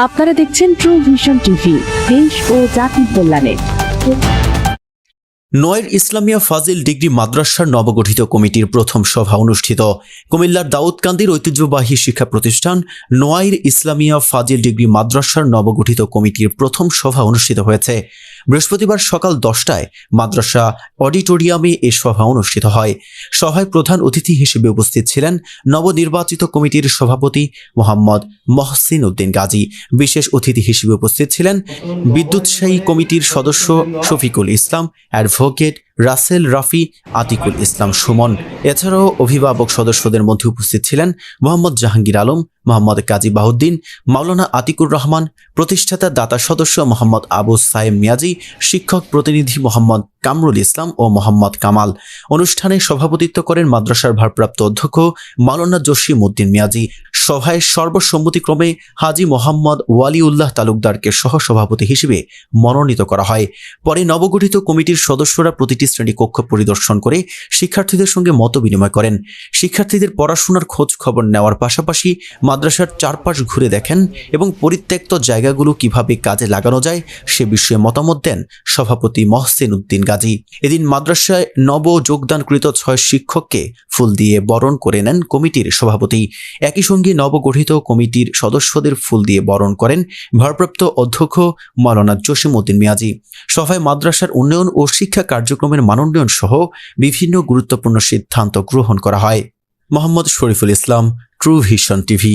আপনারা দেখছেন true vision TV, দেশ ও জাতির কল্যাণে। নয়ের ইসলামিয়া ফাজিল ডিগ্রি মাদ্রাসার নবগঠিত কমিটির প্রথম সভা অনুষ্ঠিত। কুমিল্লার দাউদকান্দির ঐতিহ্যবাহী শিক্ষা প্রতিষ্ঠান নয়ের ইসলামিয়া ফাজিল ডিগ্রি মাদ্রাসার নবগঠিত কমিটির প্রথম সভা অনুষ্ঠিত হয়েছে। বৃহস্পতিবার সকাল 10টায় মাদ্রাসা অডিটোরিয়ামে এ সভা অনুষ্ঠিত হয়। সভায় প্রধান অতিথি হিসেবে উপস্থিত ছিলেন নবনির্বাচিত কমিটির সভাপতি মোহাম্মদ মহসিন উদ্দিন গাজী। বিশেষ অতিথি হিসেবে উপস্থিত ছিলেন বিদ্যুৎসায়ী কমিটির সদস্য শফিকুল ইসলাম, অ্যাডভোকেট রাসেল রাফি, আতিকুল ইসলাম সুমন। এছাড়াও অভিভাবক সদস্যদের মধ্যে উপস্থিত ছিলেন মোহাম্মদ জাহাঙ্গীর আলম, মোহাম্মদ কাজী বাহুদ্দিন, মাওলানা আতিকুর রহমান, প্রতিষ্ঠাতা দাতা সদস্য মোহাম্মদ আবু সাইম মিয়াজি, শিক্ষক প্রতিনিধি মোহাম্মদ কামরুল ইসলাম ও মোহাম্মদ কামাল। অনুষ্ঠানে সভাপতিত্ব করেন মাদ্রাসার ভারপ্রাপ্ত অধ্যক্ষ মাওলানা জসিম উদ্দিন মিয়াজি। সভায় সর্বসম্মতিক্রমে হাজী মোহাম্মদ ওয়ালিউল্লাহ তালুকদারকে সহসভাপতি হিসেবে মনোনীত করা হয়। পরে নবগঠিত কমিটির সদস্যরা প্রতিটি শ্রেণী কক্ষ পরিদর্শন করে শিক্ষার্থীদের সঙ্গে মত বিনিময় করেন। শিক্ষার্থীদের পড়াশোনার খোঁজ খবর নেওয়ার পাশাপাশি মাদ্রাসার চারপাশ ঘুরে দেখেন এবং পরিত্যক্ত জায়গাগুলো কিভাবে কাজে লাগানো যায় সে বিষয়ে মতামত দেন সভাপতি মহসিন উদ্দিন গাজী। এদিন মাদ্রাসায় নব যোগদানকৃত 6 শিক্ষককে ফুল দিয়ে বরণ করে নেন কমিটির সভাপতি। একই সঙ্গে নবগঠিত কমিটির সদস্যদের ফুল দিয়ে বরণ করেন ভারপ্রাপ্ত অধ্যক্ষ মাওলানা জসিম উদ্দিন মিয়াজি। সভায় মাদ্রাসার উন্নয়ন ও শিক্ষা কার্যক্রমের মানোন্নয়ন সহ বিভিন্ন গুরুত্বপূর্ণ সিদ্ধান্ত গ্রহণ করা হয়। Mohammad Shariful Islam, true vision TV.